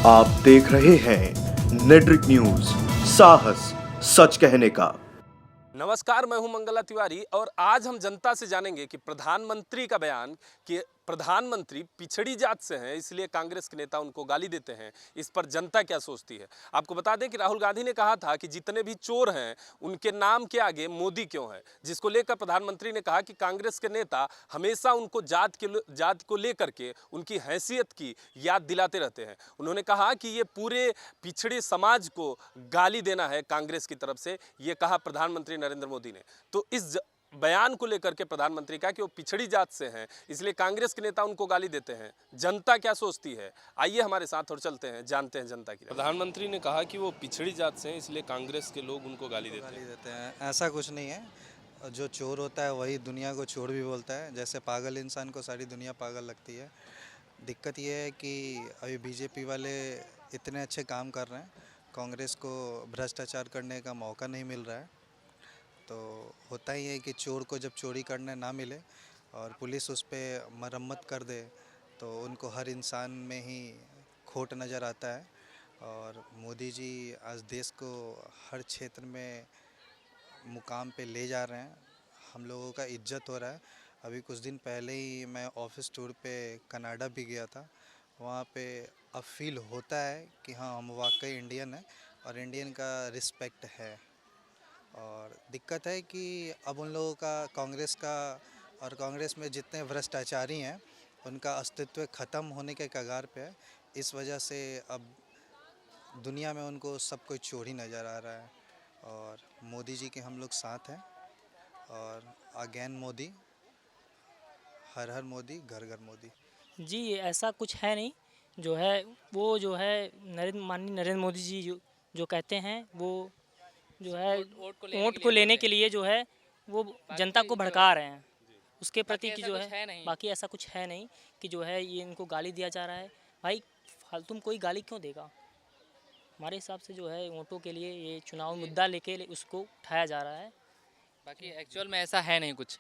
आप देख रहे हैं नेट्रिक न्यूज, साहस सच कहने का। नमस्कार, मैं हूं मंगला तिवारी और आज हम जनता से जानेंगे कि प्रधानमंत्री का बयान कि प्रधानमंत्री पिछड़ी जात से हैं इसलिए कांग्रेस के नेता उनको गाली देते हैं, इस पर जनता क्या सोचती है। आपको बता दें कि राहुल गांधी ने कहा था कि जितने भी चोर हैं उनके नाम के आगे मोदी क्यों है, जिसको लेकर प्रधानमंत्री ने कहा कि कांग्रेस के नेता हमेशा उनको जात को लेकर के उनकी हैसियत की याद दिलाते रहते हैं। उन्होंने कहा कि ये पूरे पिछड़े समाज को गाली देना है कांग्रेस की तरफ से, ये कहा प्रधानमंत्री नरेंद्र मोदी ने। तो इस बयान को लेकर के प्रधानमंत्री कहा कि वो पिछड़ी जात से हैं इसलिए कांग्रेस के नेता उनको गाली देते हैं। जनता क्या सोचती है, आइए हमारे साथ और चलते हैं, जानते हैं जनता की। प्रधानमंत्री ने कहा कि वो पिछड़ी जात से हैं इसलिए कांग्रेस के लोग उनको गाली देते हैं। ऐसा कुछ नहीं है। जो चोर होता है वही दुनिया को चोर भी बोलता है। जैसे पागल इंसान को सारी दुनिया पागल लगती है। दिक्कत ये है कि अभी बीजेपी वाले इतने अच्छे काम कर रहे हैं, कांग्रेस को भ्रष्टाचार करने का मौका नहीं मिल रहा है। तो होता ही है कि चोर को जब चोरी करने ना मिले और पुलिस उस पर मरम्मत कर दे तो उनको हर इंसान में ही खोट नज़र आता है। और मोदी जी आज देश को हर क्षेत्र में मुकाम पे ले जा रहे हैं, हम लोगों का इज्जत हो रहा है। अभी कुछ दिन पहले ही मैं ऑफिस टूर पे कनाडा भी गया था। वहाँ पे अब फील होता है कि हाँ, हम वाकई इंडियन हैं और इंडियन का रिस्पेक्ट है। और दिक्कत है कि अब उन लोगों का कांग्रेस में जितने भ्रष्टाचारी हैं उनका अस्तित्व ख़त्म होने के कगार पे है। इस वजह से अब दुनिया में उनको सब कोई चोर ही नज़र आ रहा है। और मोदी जी के हम लोग साथ हैं और अगेन मोदी, हर हर मोदी, घर घर मोदी। जी, ऐसा कुछ है नहीं। जो है माननीय नरेंद्र मोदी जी जो कहते हैं वो जो है वोट को लेने के लिए जो है वो जनता को भड़का रहे हैं। उसके प्रति की जो है बाकी ऐसा कुछ है नहीं कि जो है ये इनको गाली दिया जा रहा है। भाई फालतू में कोई गाली क्यों देगा। हमारे हिसाब से जो है वोटों के लिए ये चुनाव मुद्दा लेके उसको उठाया जा रहा है। बाकी एक्चुअल में ऐसा है नहीं कुछ।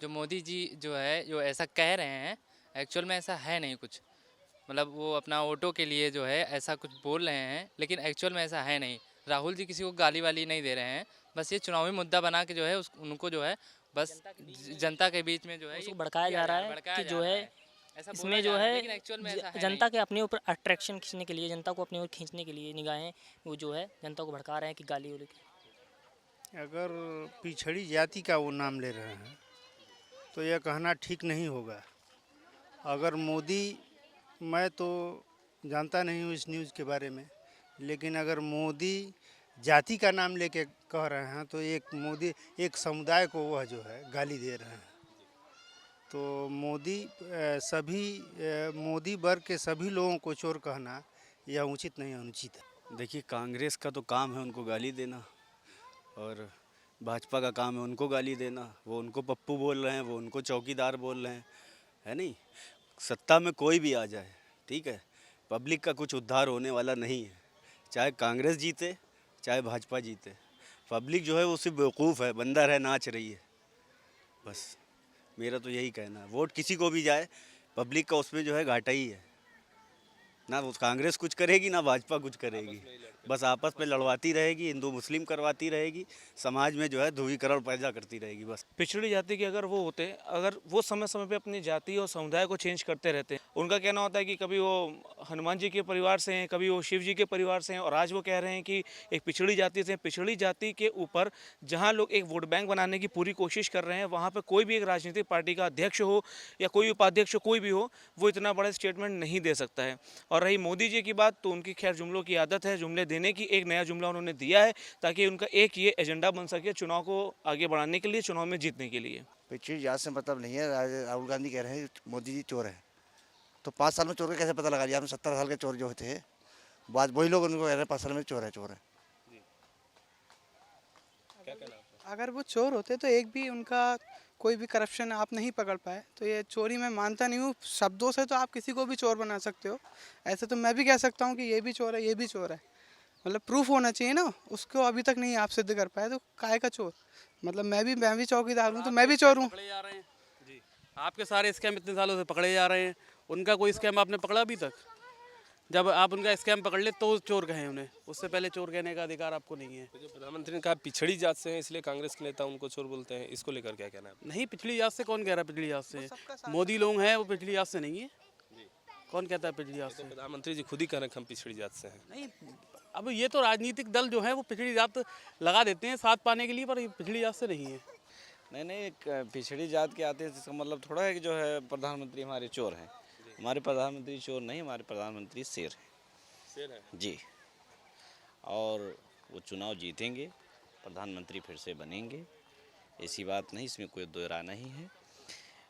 जो मोदी जी जो है जो ऐसा कह रहे हैं, एक्चुअल में ऐसा है नहीं कुछ। मतलब वो अपना वोटों के लिए जो है ऐसा कुछ बोल रहे हैं, लेकिन एक्चुअल में ऐसा है नहीं। राहुल जी किसी को गाली वाली नहीं दे रहे हैं, बस ये चुनावी मुद्दा बना के जो है उनको जो है बस जनता के बीच में जो है उसको भड़काया जा रहा है कि जो है इसमें जो है जनता के अपने ऊपर अट्रैक्शन खींचने के लिए, जनता को अपनी ओर खींचने के लिए निगाहें वो जो है जनता को भड़का रहे हैं कि गाली वाली। अगर पिछड़ी जाति का वो नाम ले रहे हैं तो यह कहना ठीक नहीं होगा। अगर मोदी, मैं तो जानता नहीं हूँ इस न्यूज़ के बारे में, लेकिन अगर मोदी जाति का नाम लेके कह रहे हैं तो एक समुदाय को वह जो है गाली दे रहे हैं। तो मोदी वर्ग के सभी लोगों को चोर कहना यह उचित नहीं, अनुचित है। देखिए, कांग्रेस का तो काम है उनको गाली देना और भाजपा का काम है उनको गाली देना। वो उनको पप्पू बोल रहे हैं, वो उनको चौकीदार बोल रहे हैं, है नहीं। सत्ता में कोई भी आ जाए, ठीक है, पब्लिक का कुछ उद्धार होने वाला नहीं है। चाहे कांग्रेस जीते चाहे भाजपा जीते, पब्लिक जो है वो सिर्फ बेवकूफ़ है, बंदर है, नाच रही है। बस मेरा तो यही कहना है। वोट किसी को भी जाए, पब्लिक का उसमें जो है घाटा ही है। ना कांग्रेस कुछ करेगी ना भाजपा कुछ करेगी, बस आपस में लड़वाती रहेगी, हिंदू मुस्लिम करवाती रहेगी, समाज में जो है ध्रुवीकरण पैदा करती रहेगी। बस पिछड़ी जाति के अगर वो होते, अगर वो समय समय पे अपनी जाति और समुदाय को चेंज करते रहते, उनका कहना होता है कि कभी वो हनुमान जी के परिवार से हैं, कभी वो शिव जी के परिवार से हैं, और आज वो कह रहे हैं कि एक पिछड़ी जाति से। पिछड़ी जाति के ऊपर जहाँ लोग एक वोट बैंक बनाने की पूरी कोशिश कर रहे हैं, वहाँ पर कोई भी एक राजनीतिक पार्टी का अध्यक्ष हो या कोई उपाध्यक्ष हो, कोई भी हो, वो इतना बड़ा स्टेटमेंट नहीं दे सकता है। और रही मोदी जी की बात, तो उनकी खैर जुमलों की आदत है, जुमले देने की। एक नया जुमला उन्होंने दिया है ताकि उनका एक ये एजेंडा बन सके चुनाव को आगे बढ़ाने के लिए, चुनाव में जीतने के लिए। पिछड़ी जात से मतलब नहीं है। राहुल गांधी कह रहे हैं मोदी जी चोर है, तो 5 साल में चोर का कैसे पता लगा दिया? हम 70 साल के चोर जो थे, बाद वही लोग उनको कह रहे हैं 5 साल में चोर है। अगर वो चोर होते तो एक भी उनका कोई भी करप्शन आप नहीं पकड़ पाए, तो ये चोरी मैं मानता नहीं हूँ। शब्दों से तो आप किसी को भी चोर बना सकते हो, ऐसे तो मैं भी कह सकता हूँ कि ये भी चोर है, ये भी चोर है। मतलब प्रूफ होना चाहिए ना, उसको अभी तक नहीं आप सिद्ध कर पाए तो काहे का चोर। मतलब मैं भी चौकीदार हूँ तो मैं भी चोर हूँ। आपके सारे स्कैम इतने सालों से पकड़े जा रहे हैं, उनका कोई स्कैम आपने पकड़ा अभी तक? जब आप उनका स्कैम पकड़ ले तो चोर कहें उन्हें, उससे पहले चोर कहने का अधिकार आपको नहीं है। जो प्रधानमंत्री ने कहा पिछड़ी जात से हैं इसलिए कांग्रेस के नेता उनको चोर बोलते हैं, इसको लेकर क्या कहना है? नहीं, पिछली जात से कौन कह रहा है? पिछली जात से मोदी लोग हैं, वो पिछली जात से नहीं है। कौन कहता है पिछड़ी जात से? प्रधानमंत्री जी खुद ही कह रहे हैं कि हम पिछड़ी जात से हैं। नहीं, अब ये तो राजनीतिक दल जो है वो पिछड़ी जात लगा देते हैं साथ पाने के लिए, पर ये पिछड़ी जात से नहीं है। नहीं, पिछड़ी जात के आते हैं इसका मतलब थोड़ा है कि जो है प्रधानमंत्री हमारे चोर हैं। हमारे प्रधानमंत्री चोर नहीं, हमारे प्रधानमंत्री शेर हैं। शेर है जी, और वो चुनाव जीतेंगे, प्रधानमंत्री फिर से बनेंगे, ऐसी बात नहीं, इसमें कोई दो राय नहीं है।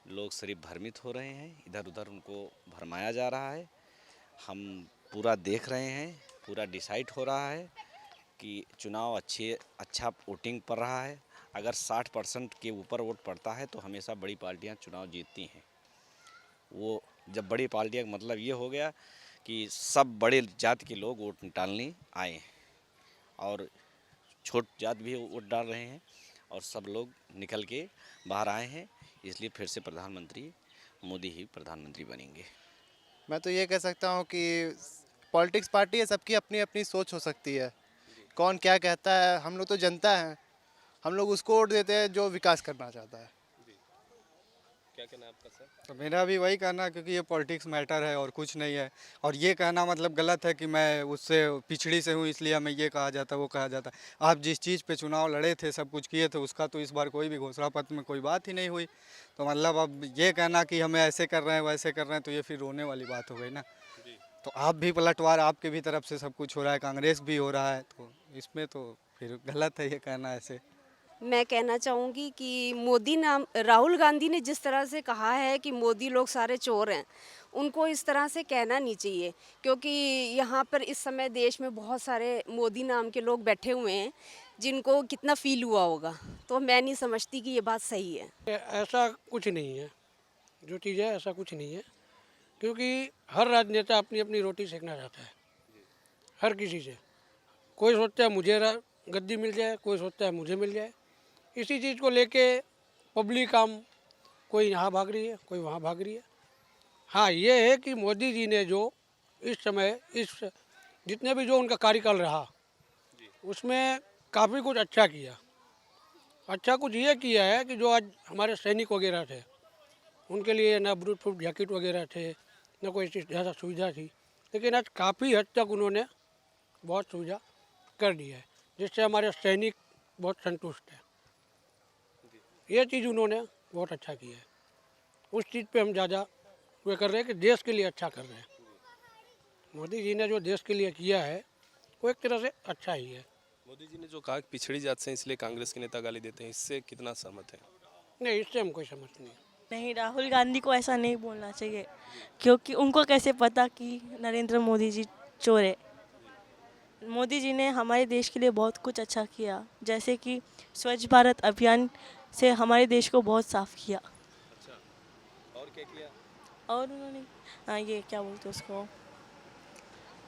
लोग सिर्फ भ्रमित हो रहे हैं, इधर उधर उनको भरमाया जा रहा है। हम पूरा देख रहे हैं, पूरा डिसाइड हो रहा है कि चुनाव अच्छा वोटिंग पड़ रहा है। अगर 60% के ऊपर वोट पड़ता है तो हमेशा बड़ी पार्टियां चुनाव जीतती हैं। वो जब बड़ी पार्टियां मतलब ये हो गया कि सब बड़े जात के लोग वोट डालने आए हैं और छोट जात भी वोट डाल रहे हैं और सब लोग निकल के बाहर आए हैं, इसलिए फिर से प्रधानमंत्री मोदी ही प्रधानमंत्री बनेंगे। मैं तो ये कह सकता हूँ कि पॉलिटिक्स पार्टी है, सबकी अपनी अपनी सोच हो सकती है। कौन क्या कहता है, हम लोग तो जनता हैं, हम लोग उसको वोट देते हैं जो विकास करना चाहता है। क्या कहना है आपका सर? तो मेरा भी वही कहना है, क्योंकि ये पॉलिटिक्स मैटर है और कुछ नहीं है। और ये कहना मतलब गलत है कि मैं उससे पिछड़ी से हूँ इसलिए हमें ये कहा जाता है वो कहा जाता है। आप जिस चीज़ पे चुनाव लड़े थे, सब कुछ किए थे, उसका तो इस बार कोई भी घोषणा पत्र में कोई बात ही नहीं हुई। तो मतलब अब ये कहना कि हमें ऐसे कर रहे हैं वैसे कर रहे हैं, तो ये फिर रोने वाली बात हो गई ना। तो आप भी पलटवार, आपके भी तरफ से सब कुछ हो रहा है, कांग्रेस भी हो रहा है, तो इसमें तो फिर गलत है ये कहना ऐसे। मैं कहना चाहूँगी कि राहुल गांधी ने जिस तरह से कहा है कि मोदी लोग सारे चोर हैं, उनको इस तरह से कहना नहीं चाहिए, क्योंकि यहाँ पर इस समय देश में बहुत सारे मोदी नाम के लोग बैठे हुए हैं जिनको कितना फील हुआ होगा। तो मैं नहीं समझती कि ये बात सही है। ऐसा कुछ नहीं है, जो चीज़ है ऐसा कुछ नहीं है, क्योंकि हर राजनेता अपनी अपनी रोटी सेकना चाहता है, हर किसी से। कोई सोचता है मुझे गद्दी मिल जाए, कोई सोचता है मुझे मिल जाए। इसी चीज़ को लेके पब्लिक कोई यहाँ भाग रही है, कोई वहाँ भाग रही है। हाँ, ये है कि मोदी जी ने जो इस समय जितने भी जो उनका कार्यकाल रहा, उसमें काफ़ी कुछ अच्छा किया। अच्छा कुछ ये किया है कि जो आज हमारे सैनिक वगैरह थे, उनके लिए ना ब्लूटूथ प्रूफ जैकेट वगैरह थे, ना कोई ज़्यादा सुविधा थी, लेकिन आज काफ़ी हद तक उन्होंने बहुत सुविधा कर दी है, जिससे हमारे सैनिक बहुत संतुष्ट हैं। ये चीज़ उन्होंने बहुत अच्छा किया है। उस चीज़ पे हम ज़्यादा वो कर रहे हैं कि देश के लिए अच्छा कर रहे हैं। मोदी जी ने जो देश के लिए किया है वो एक तरह से अच्छा ही है। मोदी जी ने जो कहा कि पिछड़ी जात से इसलिए कांग्रेस के नेता गाली देते हैं, इससे कितना सहमत है? नहीं, इससे हम कोई समझ नहीं। नहीं, राहुल गांधी को ऐसा नहीं बोलना चाहिए, क्योंकि उनको कैसे पता कि नरेंद्र मोदी जी चोर है। मोदी जी ने हमारे देश के लिए बहुत कुछ अच्छा किया, जैसे कि स्वच्छ भारत अभियान से हमारे देश को बहुत साफ किया। अच्छा, और क्या किया? और उन्होंने ये क्या बोलते उसको,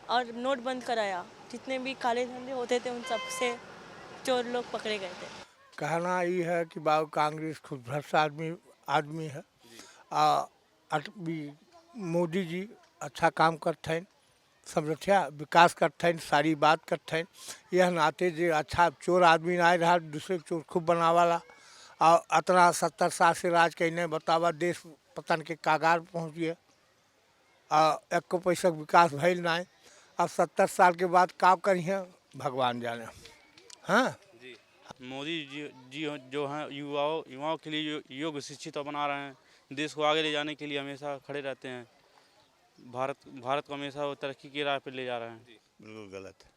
और नोट बंद कराया। जितने भी काले धंधे होते थे उन सब से चोर लोग पकड़े गए थे। कहना ये है कि बाबू कांग्रेस खुद भ्रष्ट आदमी है। मोदी जी अच्छा काम करते हैं, समझा विकास करते हैं, सारी बात करते हैं। यह नाते जो अच्छा चोर आदमी ना रहा, दूसरे चोर खूब बनावाला और इतना 70 साल से राज कहने बतावा, देश पतन के कागार पहुँच गया और एक को पैसा विकास भैल ना। अब 70 साल के बाद का करिए भगवान जाने। हाँ, मोदी जी जो हैं युवाओं के लिए योग्य शिक्षित बना रहे हैं, देश को आगे ले जाने के लिए हमेशा खड़े रहते हैं। भारत को हमेशा वो तरक्की की राह पर ले जा रहे हैं। बिल्कुल गलत है।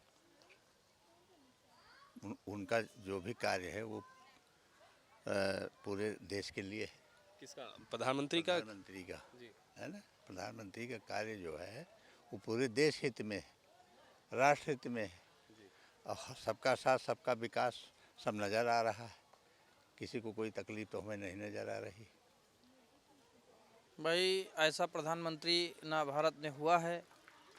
उनका जो भी कार्य है वो पूरे देश के लिए है। किसका? प्रधानमंत्री का है ना। प्रधानमंत्री का कार्य जो है वो पूरे देश हित में, राष्ट्र हित में और सबका साथ सबका विकास सब नज़र आ रहा है। किसी को कोई तकलीफ तो हमें नहीं नज़र आ रही। भाई, ऐसा प्रधानमंत्री ना भारत में हुआ है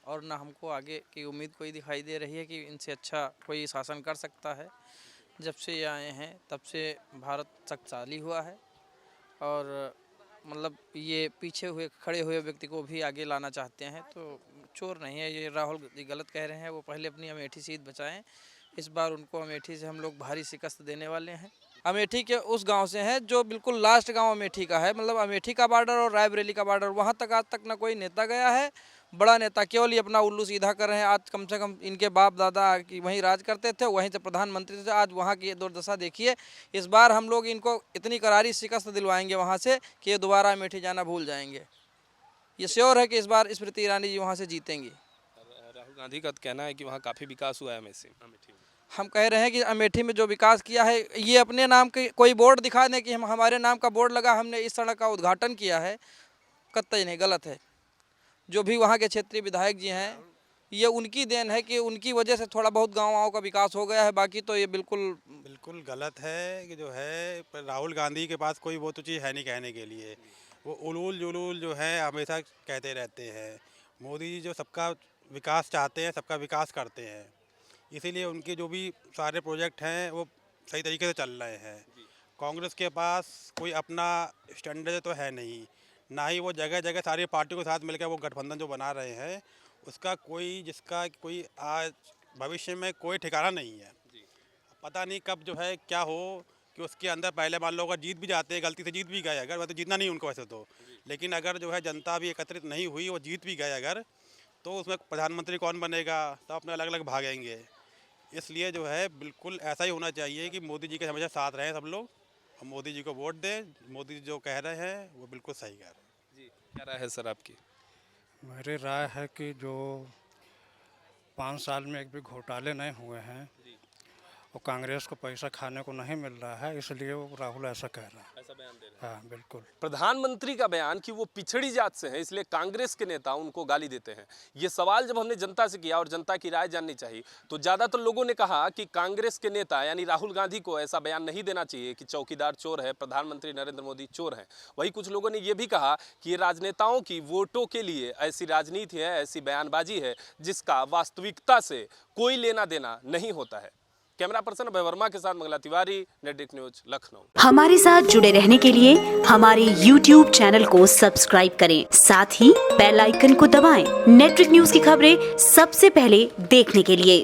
और ना हमको आगे की उम्मीद कोई दिखाई दे रही है कि इनसे अच्छा कोई शासन कर सकता है। जब से ये आए हैं तब से भारत शक्तिशाली हुआ है और मतलब ये पीछे हुए खड़े हुए व्यक्ति को भी आगे लाना चाहते हैं। तो चोर नहीं है, ये राहुल जी गलत कह रहे हैं। वो पहले अपनी अमेठी सीट बचाएं। इस बार उनको अमेठी से हम लोग भारी शिकस्त देने वाले हैं। अमेठी के उस गांव से हैं जो बिल्कुल लास्ट गांव अमेठी का है, मतलब अमेठी का बॉर्डर और रायबरेली का बॉर्डर, वहां तक आज तक ना कोई नेता गया है। बड़ा नेता केवल ये अपना उल्लू सीधा कर रहे हैं। आज कम से कम इनके बाप दादा की वहीं राज करते थे, वहीं से प्रधानमंत्री थे। आज वहाँ की दुर्दशा देखिए। इस बार हम लोग इनको इतनी करारी शिकस्त दिलवाएंगे वहाँ से कि ये दोबारा अमेठी जाना भूल जाएंगे। ये श्योर है कि इस बार स्मृति ईरानी जी वहाँ से जीतेंगी। राहुल गांधी का कहना है कि वहाँ काफ़ी विकास हुआ है अमेठी में। हम कह रहे हैं कि अमेठी में जो विकास किया है, ये अपने नाम के कोई बोर्ड दिखा दें कि हम हमारे नाम का बोर्ड लगा, हमने इस सड़क का उद्घाटन किया है, कतई नहीं, गलत है। जो भी वहाँ के क्षेत्रीय विधायक जी हैं, ये उनकी देन है कि उनकी वजह से थोड़ा बहुत गाँव का विकास हो गया है। बाकी तो ये बिल्कुल गलत है कि जो है राहुल गांधी के पास कोई वो तो चीज़ है नहीं कहने के लिए। वो उलूल जुलूल जो है हमेशा कहते रहते हैं। मोदी जी जो सबका विकास चाहते हैं, सबका विकास करते हैं, इसीलिए उनके जो भी सारे प्रोजेक्ट हैं वो सही तरीके से चल रहे हैं। कांग्रेस के पास कोई अपना स्टैंडर्ड तो है नहीं, ना ही वो जगह जगह सारी पार्टियों के साथ मिलकर वो गठबंधन जो बना रहे हैं उसका जिसका कोई आज भविष्य में कोई ठिकाना नहीं है। पता नहीं कब जो है क्या हो कि उसके अंदर पहले मान लो अगर जीत भी जाते हैं, गलती से जीत भी गए अगर, वैसे जीतना नहीं उनको वैसे तो, लेकिन अगर जो है जनता भी एकत्रित नहीं हुई, वो जीत भी गए अगर, तो उसमें प्रधानमंत्री कौन बनेगा, तो अपने अलग अलग भागेंगे। इसलिए जो है बिल्कुल ऐसा ही होना चाहिए कि मोदी जी के हमेशा साथ रहें सब लोग, और मोदी जी को वोट दें। मोदी जी जो कह रहे हैं वो बिल्कुल सही कह रहे हैं। जी, क्या राय है सर आपकी? मेरी राय है कि जो 5 साल में एक भी घोटाले नहीं हुए हैं, वो कांग्रेस को पैसा खाने को नहीं मिल रहा है, इसलिए वो राहुल ऐसा कह रहा है, ऐसा बयान दे रहे हैं। हाँ बिल्कुल। प्रधानमंत्री का बयान कि वो पिछड़ी जात से हैं, इसलिए कांग्रेस के नेता उनको गाली देते हैं। ये सवाल जब हमने जनता से किया और जनता की राय जाननी चाहिए, तो ज़्यादातर लोगों ने कहा कि कांग्रेस के नेता यानी राहुल गांधी को ऐसा बयान नहीं देना चाहिए कि चौकीदार चोर है, प्रधानमंत्री नरेंद्र मोदी चोर हैं। वहीं कुछ लोगों ने ये भी कहा कि ये राजनेताओं की वोटों के लिए ऐसी राजनीति है, ऐसी बयानबाजी है जिसका वास्तविकता से कोई लेना देना नहीं होता है। कैमरा पर्सन अभय वर्मा के साथ मंगला तिवारी, नेटवर्क न्यूज, लखनऊ। हमारे साथ जुड़े रहने के लिए हमारे YouTube चैनल को सब्सक्राइब करें, साथ ही बेल आइकन को दबाएं। नेटवर्क न्यूज की खबरें सबसे पहले देखने के लिए।